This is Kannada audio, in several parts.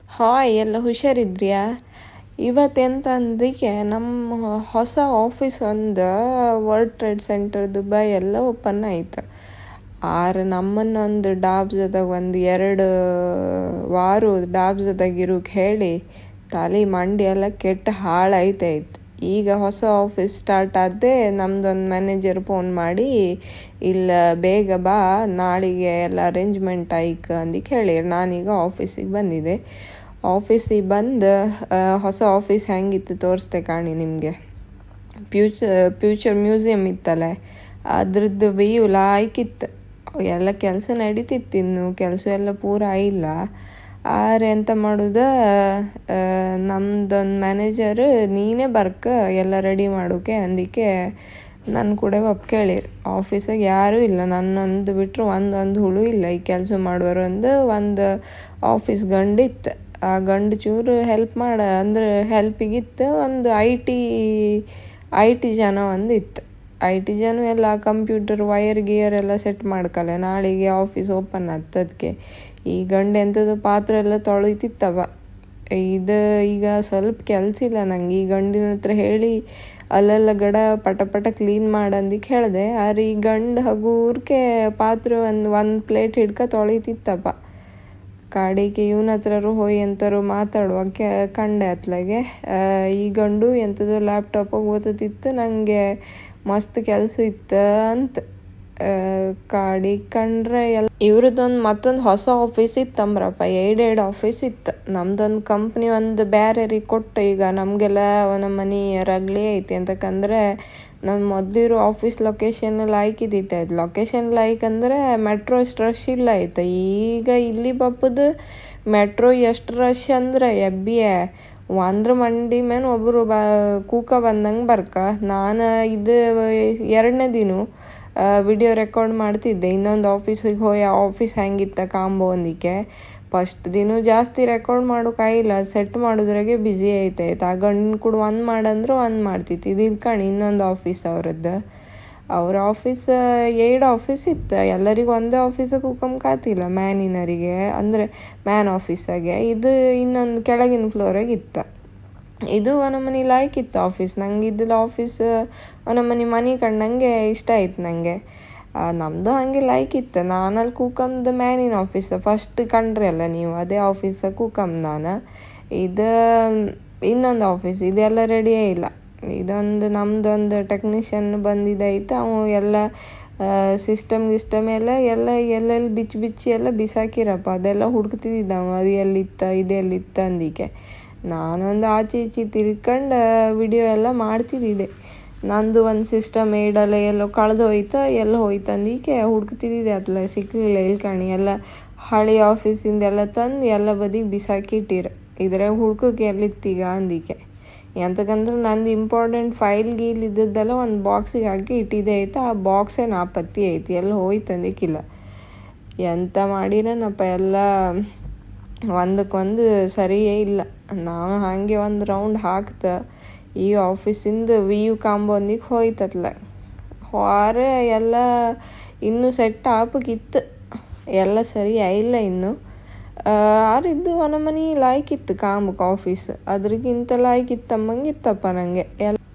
ಹಾಯ್, ಎಲ್ಲ ಹುಷಾರಿದ್ರಿಯಾ? ಇವತ್ತೆಂತಂದಕ್ಕೆ ನಮ್ಮ ಹೊಸ ಆಫೀಸ್ ಒಂದು ವರ್ಲ್ಡ್ ಟ್ರೇಡ್ ಸೆಂಟರ್ ದುಬೈ ಎಲ್ಲ ಓಪನ್ ಆಯ್ತು. ನಮ್ಮನ್ನೊಂದು ಡಾಬ್ಸದಾಗ 1-2 ವಾರ ಡಾಬ್ಸದಾಗ ಇರೋಕೆ ಹೇಳಿ ತಲೆ ಮಂಡಿ ಎಲ್ಲ ಕೆಟ್ಟು ಹಾಳಾಯ್ತಾಯ್ತು. ಈಗ ಹೊಸ ಆಫೀಸ್ ಸ್ಟಾರ್ಟ್ ಆದ್ದೆ ನಮ್ದೊಂದು ಮ್ಯಾನೇಜರ್ ಫೋನ್ ಮಾಡಿ, ಇಲ್ಲ ಬೇಗ ಬಾ, ನಾಳೆಗೆ ಎಲ್ಲ ಅರೇಂಜ್ಮೆಂಟ್ ಆಯ್ಕೆ ಅಂದಿಕ್ಕೆ ಹೇಳಿರು. ನಾನೀಗ ಆಫೀಸಿಗೆ ಬಂದಿದ್ದೆ. ಆಫೀಸಿಗೆ ಬಂದು ಹೊಸ ಆಫೀಸ್ ಹೆಂಗಿತ್ತು ತೋರಿಸ್ದೆ ಕಾಣಿ ನಿಮಗೆ. ಫ್ಯೂಚರ್ ಮ್ಯೂಸಿಯಮ್ ಇತ್ತಲ್ಲ, ಅದ್ರದ್ದು ವ್ಯೂ ಲಾಯ್ಕಿತ್ತು. ಎಲ್ಲ ಕೆಲಸ ನಡೀತಿತ್ತು, ಇನ್ನು ಕೆಲಸ ಎಲ್ಲ ಪೂರ ಇಲ್ಲ. ಎಂತ ಮಾಡೋದು, ನಮ್ದೊಂದು ಮ್ಯಾನೇಜರ್ ನೀನೇ ಬರ್ಕ ಎಲ್ಲ ರೆಡಿ ಮಾಡೋಕೆ ಅಂದಿಕ್ಕೆ ನನ್ನ ಕೂಡ ಕೇಳಿರು. ಆಫೀಸಾಗ ಯಾರೂ ಇಲ್ಲ, ನನ್ನೊಂದು ಬಿಟ್ಟರು ಒಂದು ಹುಳು ಇಲ್ಲ. ಈ ಕೆಲಸ ಮಾಡುವರು ಒಂದು ಆಫೀಸ್ ಗಂಡಿತ್ತು. ಆ ಗಂಡು ಚೂರು ಹೆಲ್ಪ್ ಅಂದ್ರೆ ಹೆಲ್ಪಿಗಿತ್ತು. ಒಂದು ಐ ಟಿ ಜನ ಒಂದಿತ್ತು. IT ಜನ ಎಲ್ಲ ಕಂಪ್ಯೂಟರ್ ವೈರ್ ಗಿಯರ್ ಎಲ್ಲ ಸೆಟ್ ಮಾಡ್ಕಲ್ಲ. ನಾಳೆಗೆ ಆಫೀಸ್ ಓಪನ್ ಆಗ್ತದಕ್ಕೆ ಈ ಗಂಡು ಎಂಥದ್ದು ಪಾತ್ರೆ ಎಲ್ಲ ತೊಳಿತಿತ್ತವ. ಈಗ ಸ್ವಲ್ಪ ಕೆಲಸ ಇಲ್ಲ ನಂಗೆ. ಈ ಗಂಡಿನ ಹತ್ರ ಹೇಳಿ ಅಲ್ಲೆಲ್ಲ ಗಡ ಪಟ ಕ್ಲೀನ್ ಮಾಡಂದಿಕ್ಕೆ ಹೇಳಿದೆ. ಈ ಗಂಡು ಹಗೂರ್ಕೆ ಪಾತ್ರೆ ಒಂದು ಪ್ಲೇಟ್ ಹಿಡ್ಕ ತೊಳಿತಿತ್ತಪ್ಪ. ಕಾಡಿಗೆ ಇವನ ಹತ್ರರು ಹೋಯ್ ಎಂತಾರು ಮಾತಾಡುವ ಕಂಡೆ ಅತ್ಲಾಗೆ. ಈ ಗಂಡು ಎಂಥದ್ದು ಲ್ಯಾಪ್ಟಾಪಾಗಿ ಓದತಿತ್ತು. ನನಗೆ ಮಸ್ತ್ ಕೆಲಸ ಇತ್ತು ಅಂತ ಕಾಡಿಗೆ ಕಂಡ್ರೆ ಎಲ್ಲ. ಇವ್ರದ್ದೊಂದು ಮತ್ತೊಂದು ಹೊಸ ಆಫೀಸ್ ಇತ್ತಂಬ್ರಪ್ಪ, 2 ಆಫೀಸ್ ಇತ್ತು. ನಮ್ದೊಂದು ಕಂಪ್ನಿ ಒಂದು ಬೇರೆರಿಗೆ ಕೊಟ್ಟು ಈಗ ನಮಗೆಲ್ಲ ನಮ್ಮ ಮನೆ ರಗ್ಲಿ ಐತಿ. ಅಂತಕಂದ್ರೆ ನಮ್ಮ ಮೊದಲಿರೋ ಆಫೀಸ್ ಲೊಕೇಶನ್ ಲೈಕ್ ಇದ್ದಿತ್ತು. ಅದು ಲೊಕೇಶನ್ ಲೈಕ್ ಅಂದರೆ ಮೆಟ್ರೋ ಎಷ್ಟು ರಶ್ ಇಲ್ಲ ಆಯ್ತು. ಈಗ ಇಲ್ಲಿ ಬಪ್ಪದು ಮೆಟ್ರೋ ಎಷ್ಟು ರಶ್ ಅಂದ್ರೆ ಒಂದ್ರ ಮಂಡಿ ಮೇಲೆ ಒಬ್ಬರು ಕೂಕ ಬಂದಂಗೆ ಬರ್ಕ. ನಾನು ಇದು 2ನೇ ದಿನ ವಿಡಿಯೋ ರೆಕಾರ್ಡ್ ಮಾಡ್ತಿದ್ದೆ. ಇನ್ನೊಂದು ಆಫೀಸಿಗೆ ಹೋಗಿ ಆ ಆಫೀಸ್ ಹೆಂಗಿತ್ತ ಕಾಂಬೋ ಒಂದಿಕ್ಕೆ. ಫಸ್ಟ್ ದಿನ ಜಾಸ್ತಿ ರೆಕಾರ್ಡ್ ಮಾಡೋಕ್ಕಾಗಿಲ್ಲ, ಸೆಟ್ ಮಾಡೋದ್ರಾಗೆ ಬ್ಯುಸಿ ಆಯ್ತಾಯ್ತು. ಆ ಗಂಡಿನ ಕೂಡ ಒಂದು ಮಾಡಂದ್ರೆ ಒಂದು ಮಾಡ್ತಿತ್ತು. ಇದು ಕಣಿ ಇನ್ನೊಂದು ಆಫೀಸ್ ಅವ್ರದ್ದು. ಅವ್ರ ಆಫೀಸ್ 2 ಆಫೀಸ್ ಇತ್ತು. ಎಲ್ಲರಿಗೂ ಒಂದೇ ಆಫೀಸಿಗೆ ಕೂಕಂಕಾತಿಲ್ಲ, ಮ್ಯಾನಿನರಿಗೆ ಅಂದರೆ ಮ್ಯಾನ್ ಆಫೀಸಾಗೆ. ಇದು ಇನ್ನೊಂದು ಕೆಳಗಿನ ಫ್ಲೋರಾಗ ಇತ್ತು. ಇದು ನಮ್ಮನೆ ಲೈಕ್ ಇತ್ತು ಆಫೀಸ್. ನಂಗೆ ಇದ್ದಿಲ್ಲ ಆಫೀಸ್ ನಮ್ಮನೆ ಮನೆ ಕಂಡಂಗೆ ಇಷ್ಟ ಆಯ್ತು ನನಗೆ. ನಮ್ಮದು ಹಾಗೆ ಲೈಕ್ ಇತ್ತು. ನಾನಲ್ಲಿ ಕೂಕಮ್ದು ಮ್ಯಾನಿನ ಆಫೀಸ್ ಫಸ್ಟ್ ಕಂಡ್ರಿ ಅಲ್ಲ ನೀವು, ಅದೇ ಆಫೀಸಾಗ ಕೂಕಮ್ ನಾನು. ಇದು ಇನ್ನೊಂದು ಆಫೀಸ್, ಇದೆಲ್ಲ ರೆಡಿಯೇ ಇಲ್ಲ. ನಮ್ಮದೊಂದು ಟೆಕ್ನಿಷಿಯನ್ ಬಂದಿದ್ದಾಯ್ತು. ಅವು ಎಲ್ಲ ಸಿಸ್ಟಮ್ ಎಲ್ಲ ಎಲ್ಲೆಲ್ಲಿ ಬಿಚ್ಚಿ ಎಲ್ಲ ಬಿಸಾಕಿರಪ್ಪ. ಅದೆಲ್ಲ ಹುಡುಕ್ತಿದ್ದ ಅವ, ಅದು ಎಲ್ಲಿತ್ತ ಇದೆಲ್ಲಿತ್ತ ಅಂದಿಕ್ಕೆ. ನಾನೊಂದು ಆಚೆ ಈಚೆ ತಿರ್ಕೊಂಡು ವಿಡಿಯೋ ಎಲ್ಲ ಮಾಡ್ತಿದ್ದಿದ್ದೆ. ನಂದು ಒಂದು ಸಿಸ್ಟಮ್ ಇಡಲ್ಲ ಎಲ್ಲೋ ಕಳೆದು ಹೋಯ್ತು ಅಂದಿಕ್ಕೆ ಹುಡುಕ್ತಿದ್ದಿದ್ದೆ. ಅತ್ಲ ಸಿಕ್ಕಲಿಲ್ಲ. ಇಲ್ಕಣಿ ಎಲ್ಲ ಹಳೆ ಆಫೀಸಿಂದೆಲ್ಲ ತಂದು ಎಲ್ಲ ಬದಿಗೆ ಬಿಸಾಕಿಟ್ಟಿರು. ಇದ್ರಾಗ ಹುಡ್ಕೋಕೆ ಎಲ್ಲಿತ್ತೀಗ ಅಂದಿಕ್ಕೆ. ಎಂತಕಂದ್ರೆ ನಂದು ಇಂಪಾರ್ಟೆಂಟ್ ಫೈಲ್ ಗೀಲ್ ಇದ್ದದ್ದೆಲ್ಲ ಒಂದು ಬಾಕ್ಸಿಗೆ ಹಾಕಿ ಇಟ್ಟಿದ್ದೆ ಆಯ್ತು. ಆ ಬಾಕ್ಸೇ ನಾಪತ್ತಿ ಐತಿ, ಎಲ್ಲ ಹೋಯ್ತು ಅಂದಿಕ್ಕಿಲ್ಲ. ಎಂತ ಮಾಡಿರನಪ್ಪ, ಎಲ್ಲ ಒಂದಕ್ಕೊಂದು ಸರಿಯೇ ಇಲ್ಲ. ನಾವು ಹಾಗೆ ಒಂದು ರೌಂಡ್ ಹಾಕ್ತ ಈ ಆಫೀಸಿಂದ ವ್ಯೂ ಕಾಂಬೊಂದಿಗೆ ಹೋಯ್ತತ್ಲ. ಎಲ್ಲ ಇನ್ನೂ ಸೆಟ್ ಆಪಕ್ಕಿತ್ತು, ಎಲ್ಲ ಸರಿ ಆಯಿಲ್ಲ ಇನ್ನು. ಇದು ನಮ್ಮನೆ ಲಾಯ್ಕ್ ಇತ್ತು ಕಾಂಬಕ್ಕೆ ಆಫೀಸ್. ಅದ್ರಿಗಿಂತ ಲಾಯ್ಕ್ ಇತ್ತಮ್ಮಂಗಿತ್ತಪ್ಪ ನನಗೆ.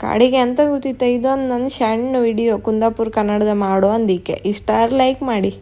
ಕಾಡಿಗೆ ಅಂತ ಗೊತ್ತಿತ್ತ. ಇದೊಂದು ನನ್ನ ಸಣ್ಣ ವಿಡಿಯೋ ಕುಂದಾಪುರ ಕನ್ನಡದ ಮಾಡೋ ಅಂದಿಕ್ಕೆ. ಇಷ್ಟಾರು ಲೈಕ್ ಮಾಡಿ.